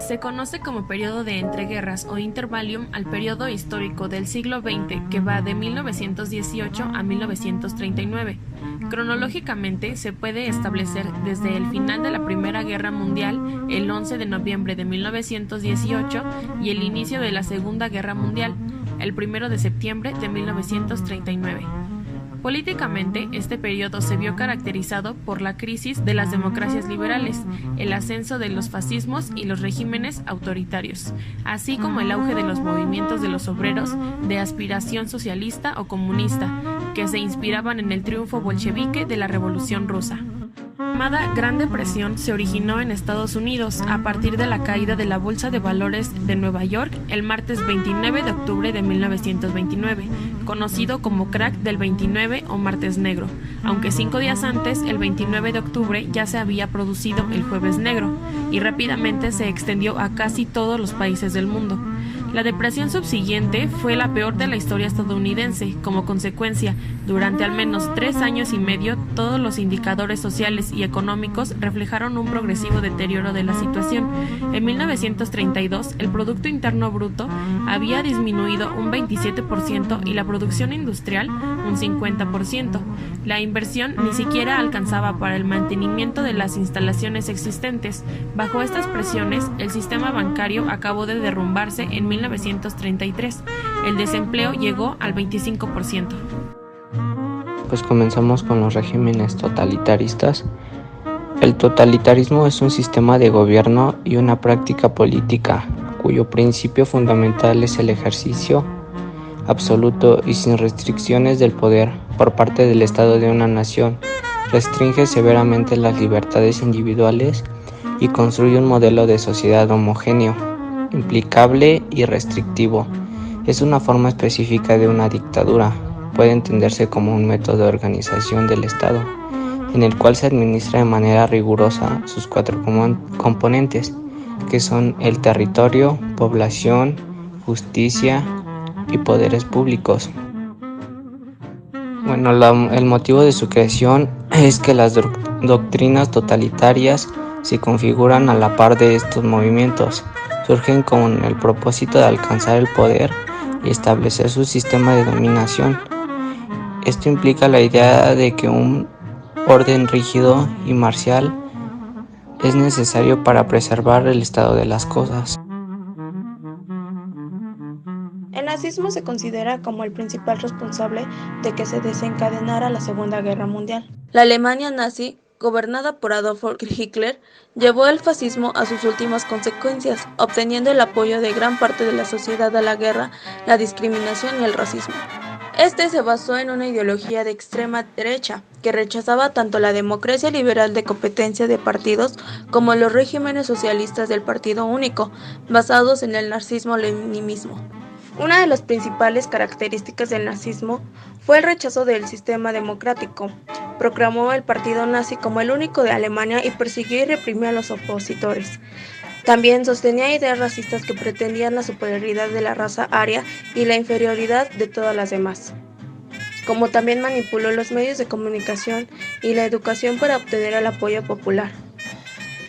Se conoce como periodo de entreguerras o intervalium al periodo histórico del siglo XX que va de 1918 a 1939. Cronológicamente se puede establecer desde el final de la Primera Guerra Mundial, el 11 de noviembre de 1918, y el inicio de la Segunda Guerra Mundial, el 1 de septiembre de 1939. Políticamente, este periodo se vio caracterizado por la crisis de las democracias liberales, el ascenso de los fascismos y los regímenes autoritarios, así como el auge de los movimientos de los obreros de aspiración socialista o comunista, que se inspiraban en el triunfo bolchevique de la Revolución Rusa. La llamada Gran Depresión se originó en Estados Unidos a partir de la caída de la Bolsa de Valores de Nueva York el martes 29 de octubre de 1929, conocido como crack del 29 o martes negro, aunque 5 días antes, el 29 de octubre, ya se había producido el jueves negro, y rápidamente se extendió a casi todos los países del mundo. La depresión subsiguiente fue la peor de la historia estadounidense. Como consecuencia, durante al menos 3 años y medio, todos los indicadores sociales y económicos reflejaron un progresivo deterioro de la situación. En 1932, el Producto Interno Bruto había disminuido un 27% y la producción industrial un 50%. La inversión ni siquiera alcanzaba para el mantenimiento de las instalaciones existentes. Bajo estas presiones, el sistema bancario acabó de derrumbarse en 1933. El desempleo llegó al 25%. Pues comenzamos con los regímenes totalitaristas. El totalitarismo es un sistema de gobierno y una práctica política cuyo principio fundamental es el ejercicio absoluto y sin restricciones del poder por parte del Estado de una nación. Restringe severamente las libertades individuales y construye un modelo de sociedad homogéneo, implicable y restrictivo. Es una forma específica de una dictadura. Puede entenderse como un método de organización del Estado, en el cual se administra de manera rigurosa sus 4 componentes, que son el territorio, población, justicia y poderes públicos. Bueno, el motivo de su creación es que las doctrinas totalitarias se configuran a la par de estos movimientos. Surgen con el propósito de alcanzar el poder y establecer su sistema de dominación. Esto implica la idea de que un orden rígido y marcial es necesario para preservar el estado de las cosas. El nazismo se considera como el principal responsable de que se desencadenara la Segunda Guerra Mundial. La Alemania nazi, gobernada por Adolf Hitler, llevó el fascismo a sus últimas consecuencias, obteniendo el apoyo de gran parte de la sociedad a la guerra, la discriminación y el racismo. Este se basó en una ideología de extrema derecha, que rechazaba tanto la democracia liberal de competencia de partidos como los regímenes socialistas del Partido Único, basados en el marxismo-leninismo. Una de las principales características del nazismo fue el rechazo del sistema democrático. Proclamó el partido nazi como el único de Alemania y persiguió y reprimió a los opositores. También sostenía ideas racistas que pretendían la superioridad de la raza aria y la inferioridad de todas las demás. Como también manipuló los medios de comunicación y la educación para obtener el apoyo popular.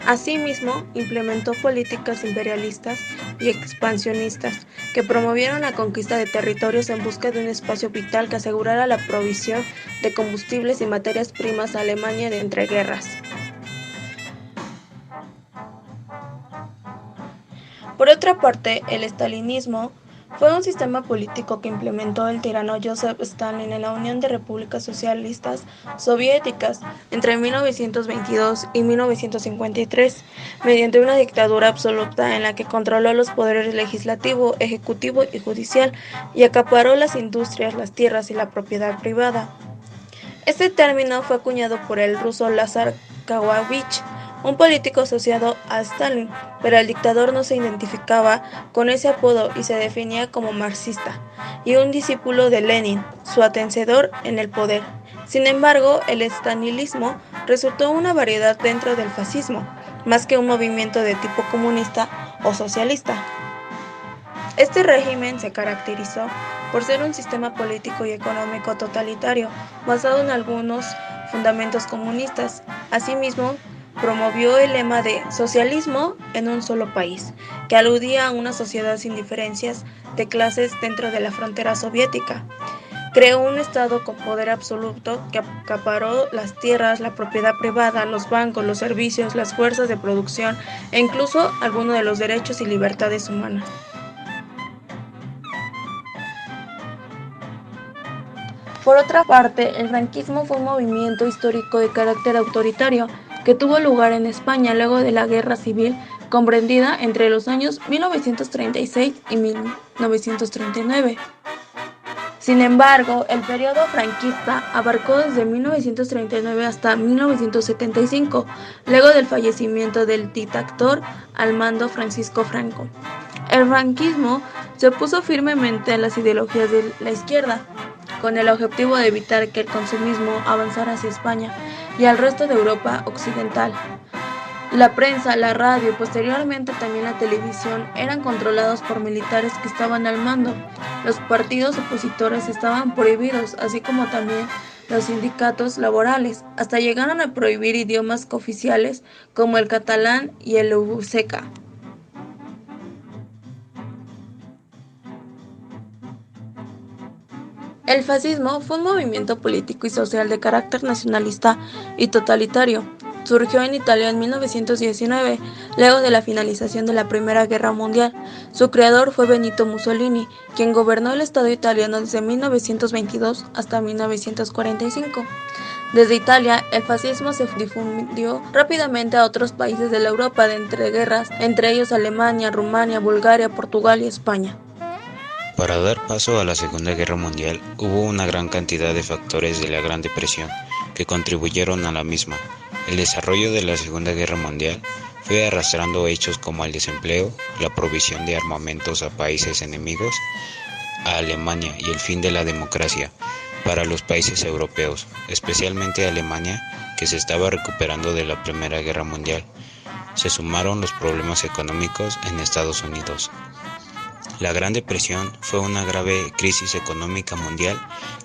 Asimismo, implementó políticas imperialistas y expansionistas que promovieron la conquista de territorios en busca de un espacio vital que asegurara la provisión de combustibles y materias primas a Alemania de entreguerras. Por otra parte, el estalinismo fue un sistema político que implementó el tirano Joseph Stalin en la Unión de Repúblicas Socialistas Soviéticas entre 1922 y 1953, mediante una dictadura absoluta en la que controló los poderes legislativo, ejecutivo y judicial y acaparó las industrias, las tierras y la propiedad privada. Este término fue acuñado por el ruso Lázar Kagowicz, un político asociado a Stalin, pero el dictador no se identificaba con ese apodo y se definía como marxista, y un discípulo de Lenin, su antecesor en el poder. Sin embargo, el estalinismo resultó una variedad dentro del fascismo, más que un movimiento de tipo comunista o socialista. Este régimen se caracterizó por ser un sistema político y económico totalitario, basado en algunos fundamentos comunistas. Asimismo, promovió el lema de socialismo en un solo país, que aludía a una sociedad sin diferencias de clases dentro de la frontera soviética. Creó un Estado con poder absoluto que acaparó las tierras, la propiedad privada, los bancos, los servicios, las fuerzas de producción e incluso algunos de los derechos y libertades humanas. Por otra parte, el franquismo fue un movimiento histórico de carácter autoritario que tuvo lugar en España luego de la Guerra Civil, comprendida entre los años 1936 y 1939. Sin embargo, el periodo franquista abarcó desde 1939 hasta 1975, luego del fallecimiento del dictador al mando Francisco Franco. El franquismo se opuso firmemente a las ideologías de la izquierda, con el objetivo de evitar que el consumismo avanzara hacia España y al resto de Europa occidental. La prensa, la radio y posteriormente también la televisión eran controlados por militares que estaban al mando. Los partidos opositores estaban prohibidos, así como también los sindicatos laborales, hasta llegaron a prohibir idiomas cooficiales como el catalán y el euskera. El fascismo fue un movimiento político y social de carácter nacionalista y totalitario. Surgió en Italia en 1919, luego de la finalización de la Primera Guerra Mundial. Su creador fue Benito Mussolini, quien gobernó el Estado italiano desde 1922 hasta 1945. Desde Italia, el fascismo se difundió rápidamente a otros países de la Europa de entreguerras, entre ellos Alemania, Rumania, Bulgaria, Portugal y España. Para dar paso a la Segunda Guerra Mundial, hubo una gran cantidad de factores de la Gran Depresión que contribuyeron a la misma. El desarrollo de la Segunda Guerra Mundial fue arrastrando hechos como el desempleo, la provisión de armamentos a países enemigos, a Alemania y el fin de la democracia para los países europeos, especialmente Alemania, que se estaba recuperando de la Primera Guerra Mundial. Se sumaron los problemas económicos en Estados Unidos. La Gran Depresión fue una grave crisis económica mundial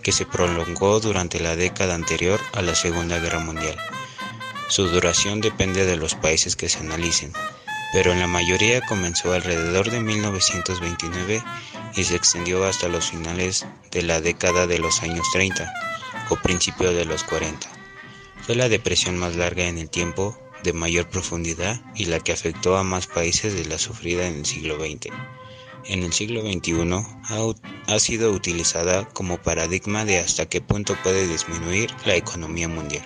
que se prolongó durante la década anterior a la Segunda Guerra Mundial. Su duración depende de los países que se analicen, pero en la mayoría comenzó alrededor de 1929 y se extendió hasta los finales de la década de los años 30 o principios de los 40. Fue la depresión más larga en el tiempo, de mayor profundidad y la que afectó a más países de la sufrida en el siglo XX. En el siglo XXI ha sido utilizada como paradigma de hasta qué punto puede disminuir la economía mundial.